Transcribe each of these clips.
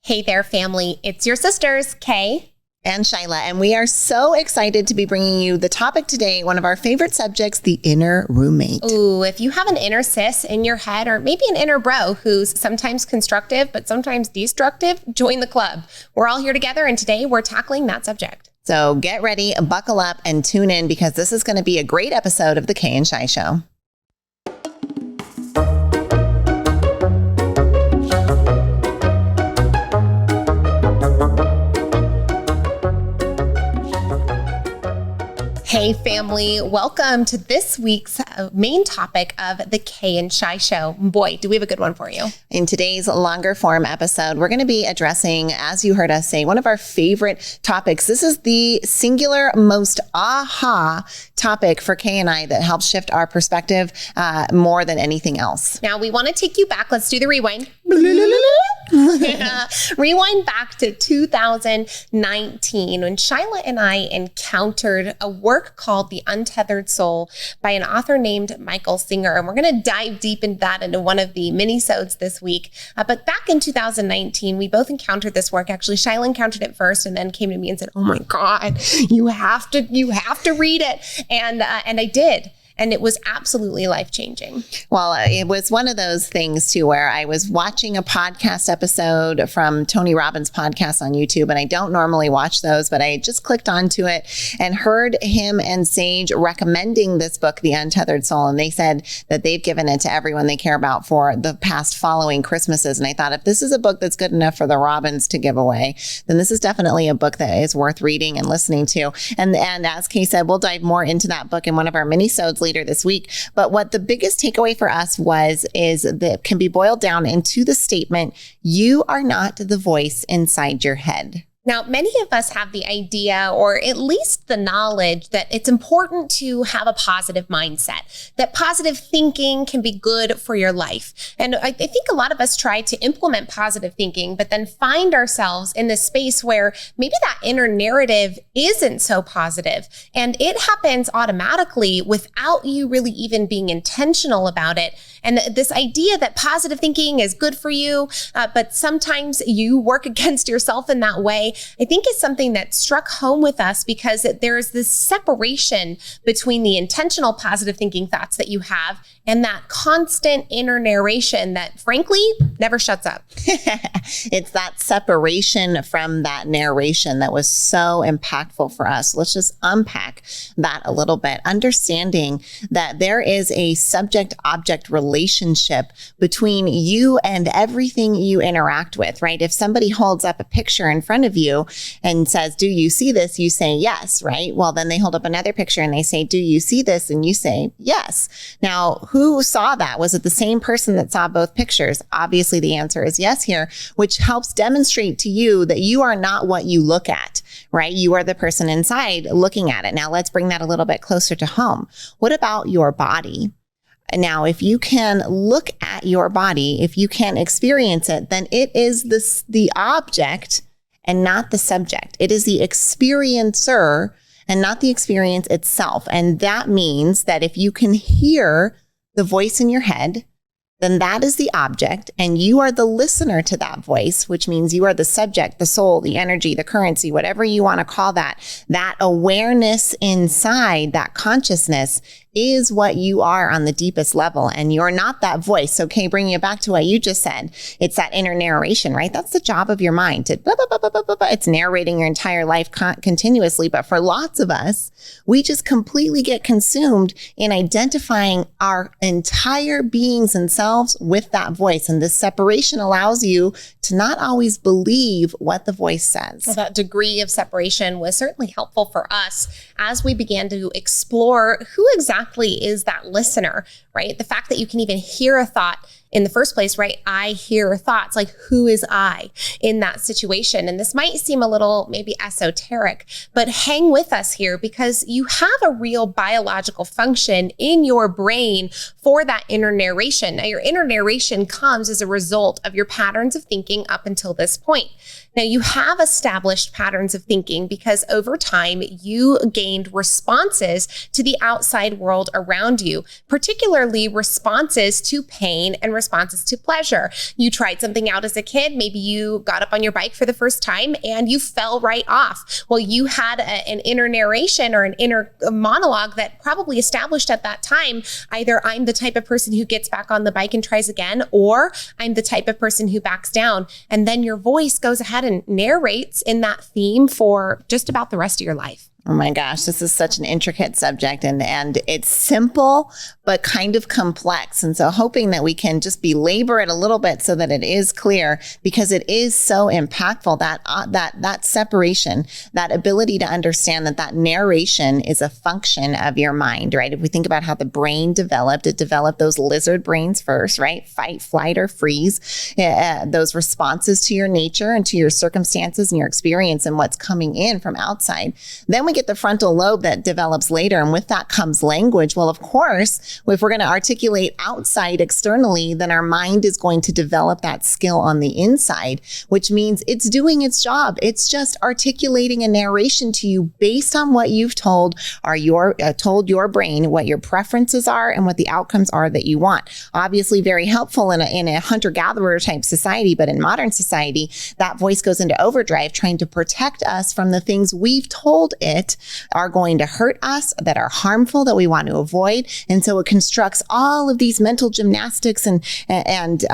Hey there, family. It's your sisters, Kay and Shyla, and we are so excited to be bringing you the topic today, one of our favorite subjects, the inner roommate. Ooh, if you have an inner sis in your head, or maybe an inner bro who's sometimes constructive but sometimes destructive, join the club. We're all here together, and today we're tackling that subject. So get ready, buckle up, and tune in because this is going to be a great episode of the Kay and Shi Show. Hey family, welcome to this week's main topic of the Kay and Shi Show. Boy, do we have a good one for you. In today's longer form episode, we're going to be addressing, as you heard us say, one of our favorite topics. This is the singular most aha topic for Kay and I that helps shift our perspective more than anything else. Now we want to take you back. Let's do the rewind. Rewind back to 2019 when Shyla and I encountered a work called The Untethered Soul by an author named Michael Singer. And we're going to dive deep into that into one of the minisodes this week. But back in 2019, we both encountered this work. Actually, Shyla encountered it first and then came to me and said, "Oh my God, you have to read it." And I did. And it was absolutely life-changing. Well, it was one of those things, too, where I was watching a podcast episode from Tony Robbins' podcast on YouTube, and I don't normally watch those, but I just clicked onto it and heard him and Sage recommending this book, The Untethered Soul, and they said that they've given it to everyone they care about for the past following Christmases. And I thought, if this is a book that's good enough for the Robbins to give away, then this is definitely a book that is worth reading and listening to. And as Kay said, we'll dive more into that book in one of our minisodes later this week. But what the biggest takeaway for us is that can be boiled down into the statement, you are not the voice inside your head. Now, many of us have the idea, or at least the knowledge, that it's important to have a positive mindset, that positive thinking can be good for your life. And I think a lot of us try to implement positive thinking, but then find ourselves in this space where maybe that inner narrative isn't so positive. And it happens automatically without you really even being intentional about it. And this idea that positive thinking is good for you, but sometimes you work against yourself in that way, I think is something that struck home with us because there's this separation between the intentional positive thinking thoughts that you have and that constant inner narration that, frankly, never shuts up. It's that separation from that narration that was so impactful for us. Let's just unpack that a little bit, understanding that there is a subject-object relationship between you and everything you interact with, right? If somebody holds up a picture in front of you and says, "Do you see this?" You say yes, right? Well, then they hold up another picture and they say, "Do you see this?" And you say yes. Now, who saw that? Was it the same person that saw both pictures? Obviously, the answer is yes here, which helps demonstrate to you that you are not what you look at, right? You are the person inside looking at it. Now, let's bring that a little bit closer to home. What about your body? Now, if you can look at your body, if you can experience it, then it is the object and not the subject. It is the experiencer and not the experience itself. And that means that if you can hear the voice in your head, then that is the object and you are the listener to that voice, which means you are the subject, the soul, the energy, the currency, whatever you want to call that. That awareness inside, that consciousness is what you are on the deepest level. And you're not that voice. So, Kay, bringing it back to what you just said, it's that inner narration, right? That's the job of your mind. To blah, blah, blah, blah, blah, blah, blah. It's narrating your entire life continuously. But for lots of us, we just completely get consumed in identifying our entire beings and selves with that voice. And this separation allows you to not always believe what the voice says. Well, that degree of separation was certainly helpful for us as we began to explore who exactly is that listener, right? The fact that you can even hear a thought in the first place, right? I hear thoughts, like who is I in that situation? And this might seem a little maybe esoteric, but hang with us here because you have a real biological function in your brain for that inner narration. Now, your inner narration comes as a result of your patterns of thinking up until this point. Now, you have established patterns of thinking because over time, you gained responses to the outside world around you, particularly responses to pain and responses to pleasure. You tried something out as a kid. Maybe you got up on your bike for the first time and you fell right off. Well, you had an inner narration or an inner monologue that probably established at that time, either I'm the type of person who gets back on the bike and tries again, or I'm the type of person who backs down. And then your voice goes ahead and narrates in that theme for just about the rest of your life. Oh my gosh, this is such an intricate subject and it's simple, but kind of complex. And so hoping that we can just belabor it a little bit so that it is clear, because it is so impactful, that separation, that ability to understand that narration is a function of your mind, right? If we think about how the brain developed, it developed those lizard brains first, right? Fight, flight, or freeze, those responses to your nature and to your circumstances and your experience and what's coming in from outside. Then we get the frontal lobe that develops later. And with that comes language. Well, of course, if we're going to articulate outside externally, then our mind is going to develop that skill on the inside, which means it's doing its job. It's just articulating a narration to you based on what you've told your brain, what your preferences are and what the outcomes are that you want. Obviously, very helpful in a hunter-gatherer type society, but in modern society, that voice goes into overdrive, trying to protect us from the things we've told it are going to hurt us, that are harmful, that we want to avoid. And so it constructs all of these mental gymnastics and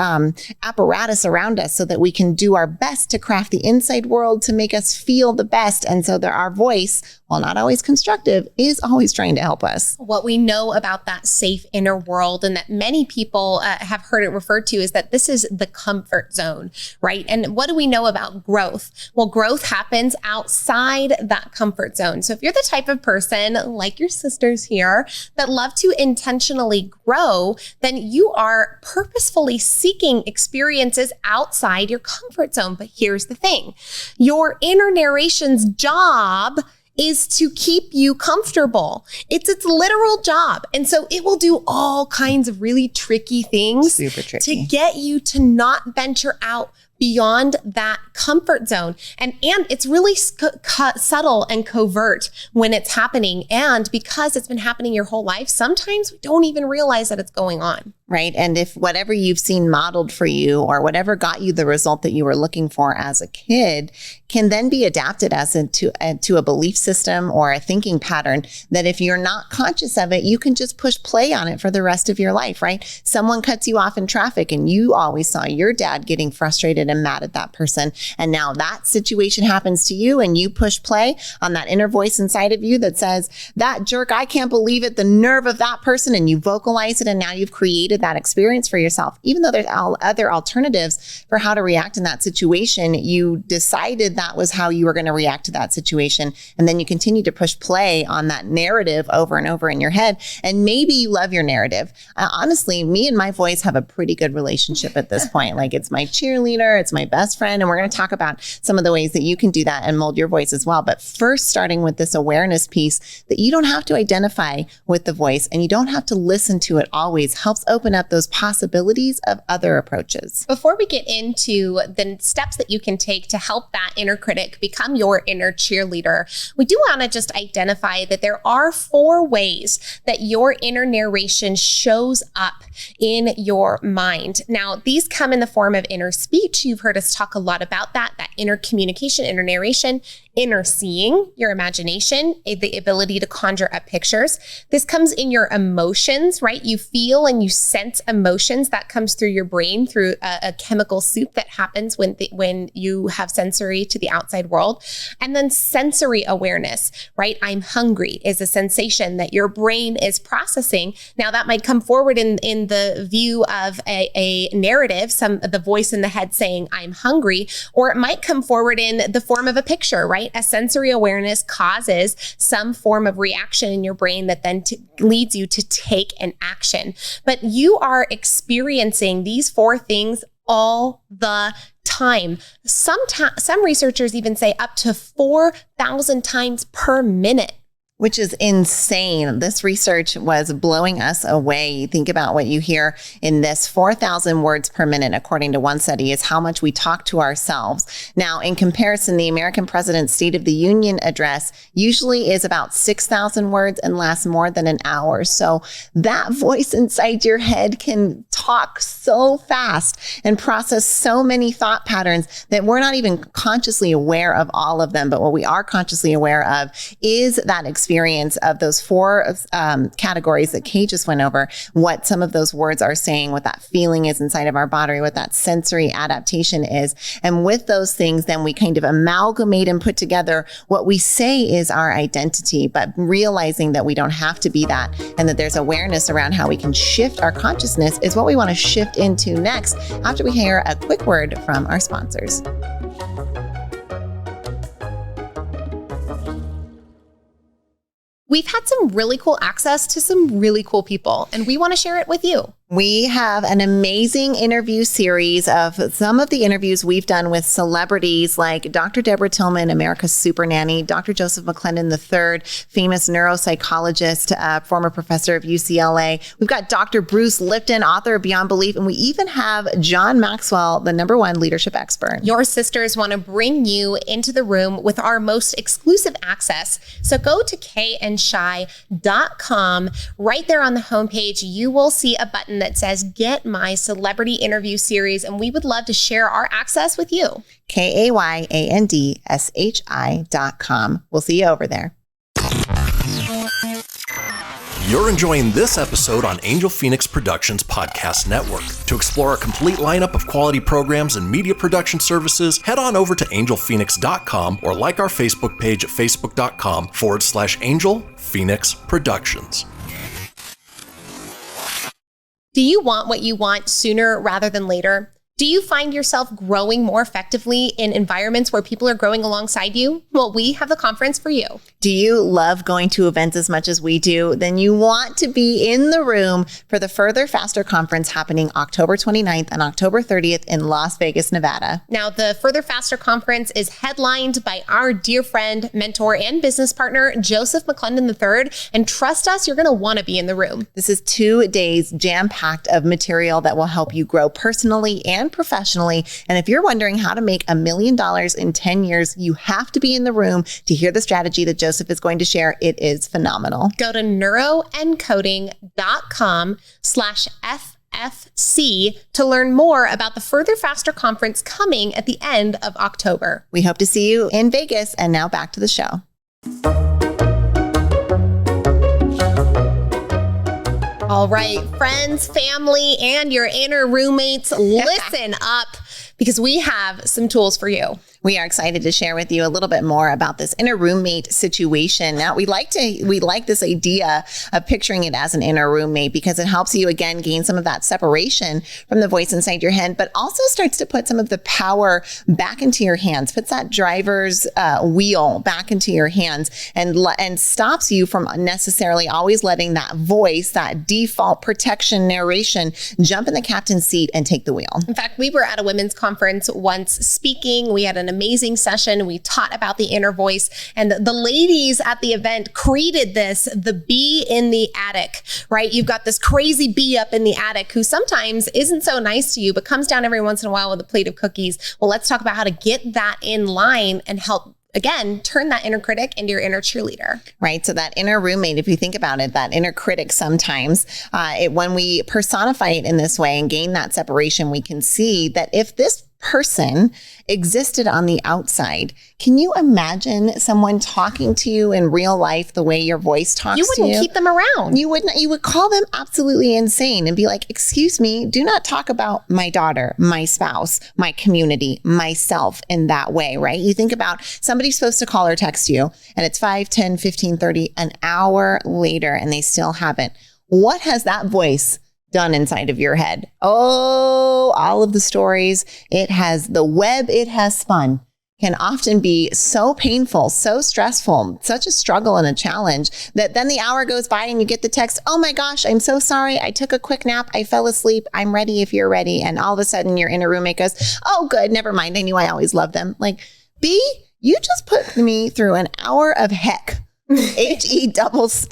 apparatus around us so that we can do our best to craft the inside world to make us feel the best. And so that our voice, while not always constructive, is always trying to help us. What we know about that safe inner world, and that many people have heard it referred to, is that this is the comfort zone, right? And what do we know about growth? Well, growth happens outside that comfort zone. So if you're the type of person, like your sisters here, that love to intentionally grow, then you are purposefully seeking experiences outside your comfort zone. But here's the thing. Your inner narration's job is to keep you comfortable. It's its literal job. And so it will do all kinds of really tricky things to get you to not venture out beyond that comfort zone. And it's really subtle and covert when it's happening. And because it's been happening your whole life, sometimes we don't even realize that it's going on. Right. And if whatever you've seen modeled for you or whatever got you the result that you were looking for as a kid can then be adapted as to a belief system or a thinking pattern that if you're not conscious of it, you can just push play on it for the rest of your life, right? Someone cuts you off in traffic and you always saw your dad getting frustrated and mad at that person. And now that situation happens to you and you push play on that inner voice inside of you that says, that jerk, I can't believe it, the nerve of that person. And you vocalize it. And now you've created that experience for yourself. Even though there's other alternatives for how to react in that situation, you decided that was how you were going to react to that situation. And then you continue to push play on that narrative over and over in your head. And maybe you love your narrative. Honestly, me and my voice have a pretty good relationship at this point. Like it's my cheerleader, it's my best friend. And we're going to talk about some of the ways that you can do that and mold your voice as well. But first, starting with this awareness piece that you don't have to identify with the voice and you don't have to listen to it always, helps open up those possibilities of other approaches. Before we get into the steps that you can take to help that inner critic become your inner cheerleader, we do want to just identify that there are 4 ways that your inner narration shows up in your mind. Now, these come in the form of inner speech. You've heard us talk a lot about that inner communication, inner narration, inner seeing, your imagination, the ability to conjure up pictures. This comes in your emotions, right? You feel and you sense emotions. That comes through your brain through a chemical soup that happens when you have sensory to the outside world. And then sensory awareness, right? I'm hungry is a sensation that your brain is processing. Now that might come forward in the view of a narrative, the voice in the head saying I'm hungry, or it might come forward in the form of a picture, right? A sensory awareness causes some form of reaction in your brain that then leads you to take an action. But you are experiencing these 4 things all the time. Some researchers even say up to 4,000 times per minute. which is insane. This research was blowing us away. Think about what you hear in this 4,000 words per minute, according to one study, is how much we talk to ourselves. Now, in comparison, the American president's State of the Union address usually is about 6,000 words and lasts more than an hour. So that voice inside your head can talk so fast and process so many thought patterns that we're not even consciously aware of all of them. But what we are consciously aware of is that experience of those four categories that Kay just went over, what some of those words are saying, what that feeling is inside of our body, what that sensory adaptation is. And with those things, then we kind of amalgamate and put together what we say is our identity, but realizing that we don't have to be that and that there's awareness around how we can shift our consciousness is what we want to shift into next after we hear a quick word from our sponsors. We've had some really cool access to some really cool people, and we want to share it with you. We have an amazing interview series of some of the interviews we've done with celebrities like Dr. Deborah Tillman, America's Super Nanny, Dr. Joseph McClendon III, famous neuropsychologist, former professor of UCLA. We've got Dr. Bruce Lipton, author of Beyond Belief, and we even have John Maxwell, the #1 leadership expert. Your sisters want to bring you into the room with our most exclusive access. So go to kayandshi.com. Right there on the homepage, you will see a button that says Get My Celebrity Interview Series, and we would love to share our access with you. KAYANDSHI.com. We'll see you over there. You're enjoying this episode on Angel Phoenix Productions Podcast Network. To explore a complete lineup of quality programs and media production services, head on over to angelphoenix.com or like our Facebook page at facebook.com/Angel Phoenix Productions. Do you want what you want sooner rather than later? Do you find yourself growing more effectively in environments where people are growing alongside you? Well, we have the conference for you. Do you love going to events as much as we do? Then you want to be in the room for the Further Faster conference happening October 29th and October 30th in Las Vegas, Nevada. Now, the Further Faster conference is headlined by our dear friend, mentor, and business partner, Joseph McClendon III. And trust us, you're going to want to be in the room. This is 2 days jam-packed of material that will help you grow personally and professionally. And if you're wondering how to make $1 million in 10 years, you have to be in the room to hear the strategy that Joseph is going to share. It is phenomenal. Go to neuroencoding.com/FFC to learn more about the Further Faster conference coming at the end of October. We hope to see you in Vegas. And now back to the show. All right, friends, family, and your inner roommates, listen up because we have some tools for you. We are excited to share with you a little bit more about this inner roommate situation. Now, we like this idea of picturing it as an inner roommate because it helps you, again, gain some of that separation from the voice inside your head, but also starts to put some of the power back into your hands, puts that driver's wheel back into your hands and stops you from necessarily always letting that voice, that default protection narration, jump in the captain's seat and take the wheel. In fact, we were at a women's conference once speaking. We had an amazing session. We taught about the inner voice, and the ladies at the event created this, the bee in the attic, right? You've got this crazy bee up in the attic who sometimes isn't so nice to you, but comes down every once in a while with a plate of cookies. Well, let's talk about how to get that in line and help, again, turn that inner critic into your inner cheerleader. Right. So that inner roommate, if you think about it, that inner critic sometimes, when we personify it in this way and gain that separation, we can see that if this person existed on the outside, can you imagine someone talking to you in real life the way your voice talks to you? You wouldn't keep them around. You wouldn't. You would call them absolutely insane and be like, excuse me, do not talk about my daughter, my spouse, my community, myself in that way, right? You think about somebody's supposed to call or text you and it's 5, 10, 15, 30, an hour later and they still haven't. What has that voice done inside of your head? Oh, all of the stories it has spun can often be so painful, so stressful, such a struggle and a challenge that then the hour goes by and you get the text, oh my gosh, I'm so sorry. I took a quick nap. I fell asleep. I'm ready if you're ready. And all of a sudden your inner roommate goes, oh, good. Never mind. I knew I always loved them. Like, B, you just put me through an hour of heck. HE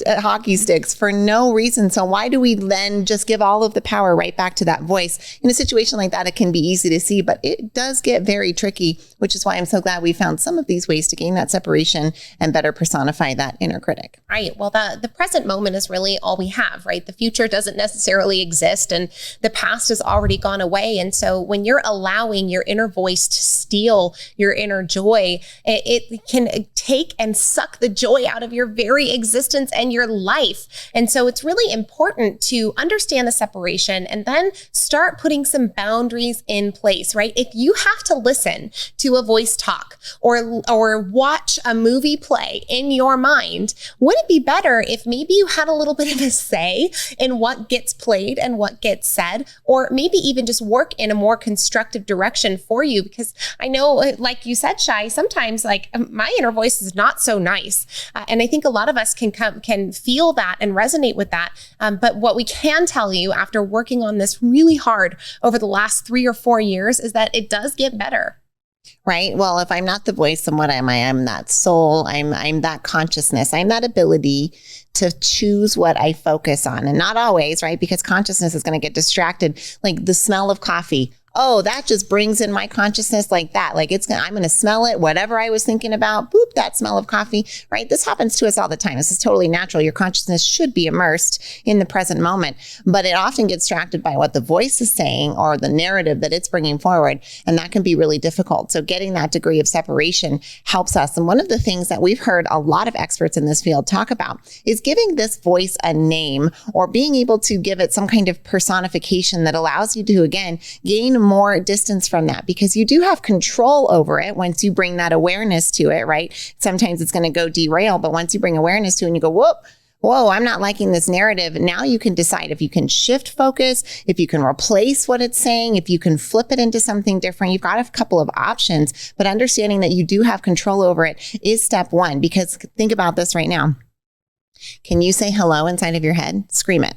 hockey sticks for no reason. So why do we then just give all of the power right back to that voice? In a situation like that, it can be easy to see, but it does get very tricky, which is why I'm so glad we found some of these ways to gain that separation and better personify that inner critic. Right. Well, the present moment is really all we have, right? The future doesn't necessarily exist and the past has already gone away. And so when you're allowing your inner voice to steal your inner joy, it can take and suck the joy out of your very existence and your life. And so it's really important to understand the separation and then start putting some boundaries in place, right? If you have to listen to a voice talk or watch a movie play in your mind, would it be better if maybe you had a little bit of a say in what gets played and what gets said, or maybe even just work in a more constructive direction for you? Because I know, like you said, Shai, sometimes like my inner voice is not so nice. And I think a lot of us can feel that and resonate with that. But what we can tell you after working on this really hard over the last 3 or 4 years is that it does get better. Right. Well, if I'm not the voice, then what am I? I'm that soul. I'm that consciousness. I'm that ability to choose what I focus on. And not always, right? Because consciousness is going to get distracted. Like the smell of coffee. Oh, that just brings in my consciousness like that. Like I'm going to smell it, whatever I was thinking about, boop, that smell of coffee, right? This happens to us all the time. This is totally natural. Your consciousness should be immersed in the present moment, but it often gets distracted by what the voice is saying or the narrative that it's bringing forward. And that can be really difficult. So getting that degree of separation helps us. And one of the things that we've heard a lot of experts in this field talk about is giving this voice a name or being able to give it some kind of personification that allows you to, again, gain more distance from that, because you do have control over it once you bring that awareness to it, right? Sometimes it's going to go derail, but once you bring awareness to it and you go, whoa, I'm not liking this narrative. Now you can decide if you can shift focus, if you can replace what it's saying, if you can flip it into something different. You've got a couple of options, but understanding that you do have control over it is step one. Because think about this right now. Can you say hello inside of your head? Scream it.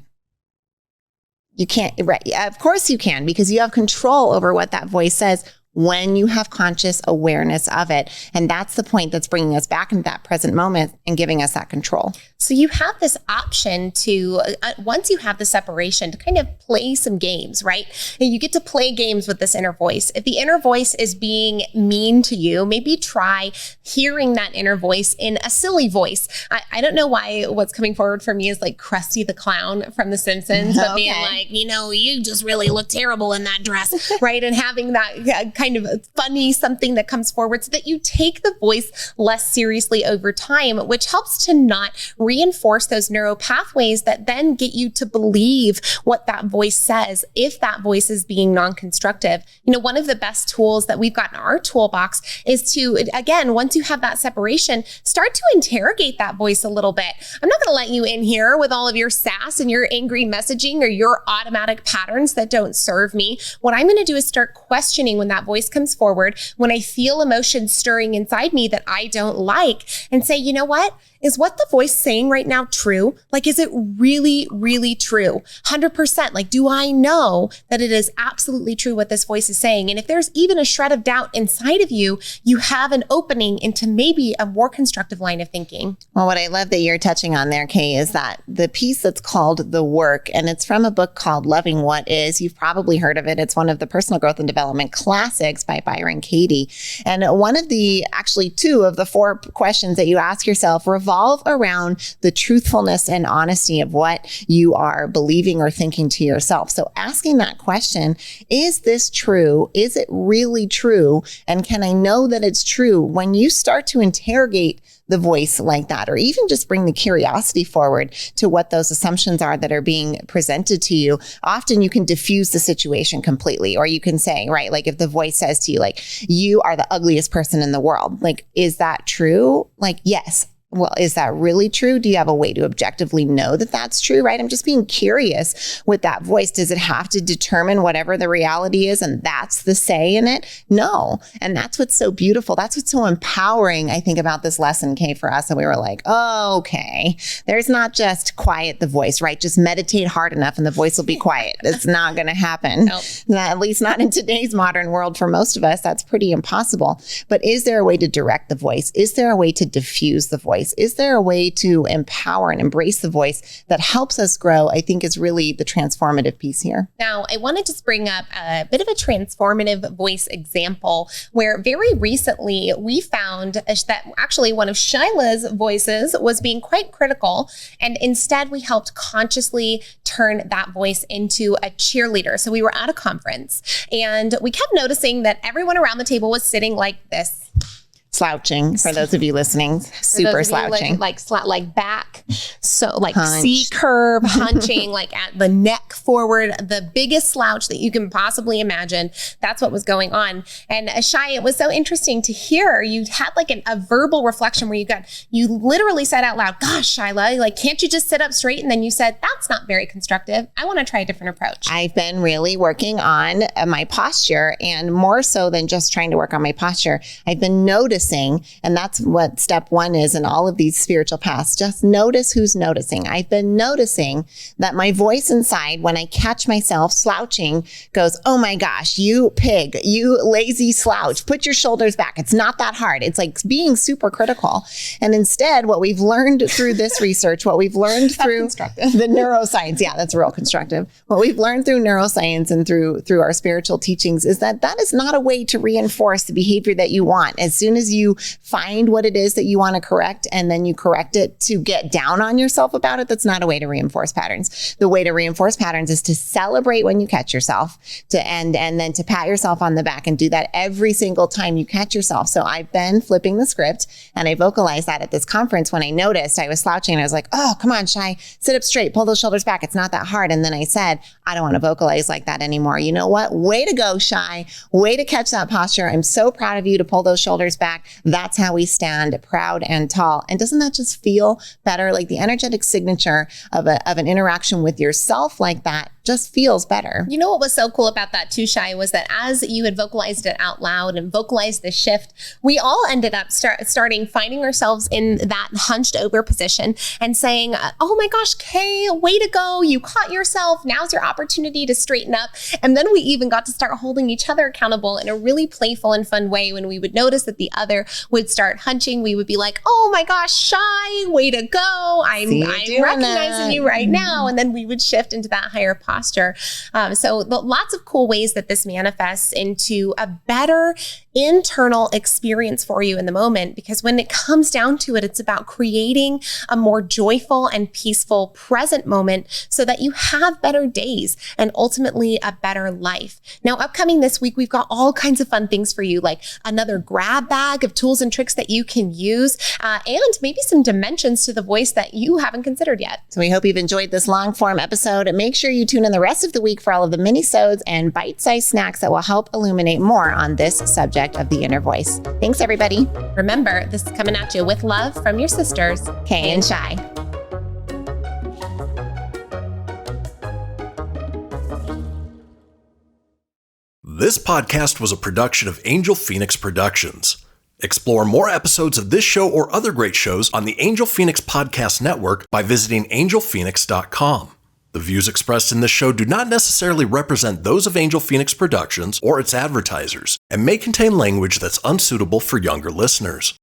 You can't, right? Of course you can, because you have control over what that voice says when you have conscious awareness of it. And that's the point that's bringing us back into that present moment and giving us that control. So you have this option to, once you have the separation, to kind of play some games, right? And you get to play games with this inner voice. If the inner voice is being mean to you, maybe try hearing that inner voice in a silly voice. I don't know why what's coming forward for me is like Krusty the Clown from The Simpsons, but being like, you just really look terrible in that dress, right? And having that kind of funny something that comes forward so that you take the voice less seriously over time, which helps to not reinforce those neural pathways that then get you to believe what that voice says if that voice is being non-constructive. One of the best tools that we've got in our toolbox is to, again, once you have that separation, start to interrogate that voice a little bit. I'm not going to let you in here with all of your sass and your angry messaging or your automatic patterns that don't serve me. What I'm going to do is start questioning when that voice comes forward, when I feel emotion stirring inside me that I don't like, and say, you know what? Is what the voice saying right now true? Like, is it really, really true? 100%. Like, do I know that it is absolutely true what this voice is saying? And if there's even a shred of doubt inside of you, you have an opening into maybe a more constructive line of thinking. Well, what I love that you're touching on there, Kay, is that the piece that's called The Work, and it's from a book called Loving What Is. You've probably heard of it. It's one of the personal growth and development classics by Byron Katie. And one of the, actually 2 of the 4 questions that you ask yourself revolve around the truthfulness and honesty of what you are believing or thinking to yourself. So asking that question, is this true? Is it really true? And can I know that it's true? When you start to interrogate the voice like that, or even just bring the curiosity forward to what those assumptions are that are being presented to you, often you can diffuse the situation completely. Or you can say, right, like if the voice says to you, like, you are the ugliest person in the world, like, is that true? Like, yes. Well, is that really true? Do you have a way to objectively know that that's true, right? I'm just being curious with that voice. Does it have to determine whatever the reality is and that's the say in it? No. And that's what's so beautiful. That's what's so empowering, I think, about this lesson, Kay, for us. And we were like, oh, okay, there's not just quiet the voice, right? Just meditate hard enough and the voice will be quiet. It's not going to happen. Nope. At least not in today's modern world. For most of us, that's pretty impossible. But is there a way to direct the voice? Is there a way to diffuse the voice? voice? Is there a way to empower and embrace the voice that helps us grow? I think is really the transformative piece here. Now, I want to just bring up a bit of a transformative voice example where very recently we found that actually one of Shyla's voices was being quite critical, and instead we helped consciously turn that voice into a cheerleader. So we were at a conference and we kept noticing that everyone around the table was sitting like this. Slouching, for those of you listening, super slouching. Like back, so like Hunch. C curve, hunching, like at the neck forward, the biggest slouch that you can possibly imagine. That's what was going on. And Shai, it was so interesting to hear. You had like a verbal reflection where you literally said out loud, gosh, Shyla, like, can't you just sit up straight? And then you said, that's not very constructive. I want to try a different approach. I've been really working on my posture, and more so than just trying to work on my posture, I've been noticing, and that's what step one is in all of these spiritual paths. Just notice who's noticing. I've been noticing that my voice inside, when I catch myself slouching, goes, oh my gosh, you pig, you lazy slouch, put your shoulders back. It's not that hard. It's like being super critical. And instead, what we've learned through this research, what we've learned through the neuroscience, yeah, that's real constructive. What we've learned through neuroscience and through our spiritual teachings is that is not a way to reinforce the behavior that you want. As soon as you find what it is that you want to correct and then you correct it to get down on yourself about it, that's not a way to reinforce patterns. The way to reinforce patterns is to celebrate when you catch yourself, and then to pat yourself on the back and do that every single time you catch yourself. So I've been flipping the script, and I vocalized that at this conference when I noticed I was slouching, and I was like, oh, come on, Shai, sit up straight, pull those shoulders back. It's not that hard. And then I said, I don't want to vocalize like that anymore. You know what? Way to go, Shai. Way to catch that posture. I'm so proud of you to pull those shoulders back. That's how we stand, proud and tall. And doesn't that just feel better? Like the energetic signature of an interaction with yourself like that just feels better. You know what was so cool about that too, Shai, was that as you had vocalized it out loud and vocalized the shift, we all ended up starting finding ourselves in that hunched over position and saying, oh my gosh, Kay, way to go. You caught yourself. Now's your opportunity to straighten up. And then we even got to start holding each other accountable in a really playful and fun way. When we would notice that the other would start hunching, we would be like, oh my gosh, Shai, way to go. I'm recognizing you right now. And then we would shift into that higher posture. So lots of cool ways that this manifests into a better internal experience for you in the moment, because when it comes down to it, it's about creating a more joyful and peaceful present moment so that you have better days and ultimately a better life. Now, upcoming this week, we've got all kinds of fun things for you, like another grab bag of tools and tricks that you can use, and maybe some dimensions to the voice that you haven't considered yet. So we hope you've enjoyed this long form episode. Make sure you tune in the rest of the week for all of the minisodes and bite-sized snacks that will help illuminate more on this subject of the inner voice. Thanks, everybody. Remember, this is coming at you with love from your sisters, Kay and Shai. This podcast was a production of Angel Phoenix Productions. Explore more episodes of this show or other great shows on the Angel Phoenix Podcast Network by visiting angelphoenix.com. The views expressed in this show do not necessarily represent those of Angel Phoenix Productions or its advertisers, and may contain language that's unsuitable for younger listeners.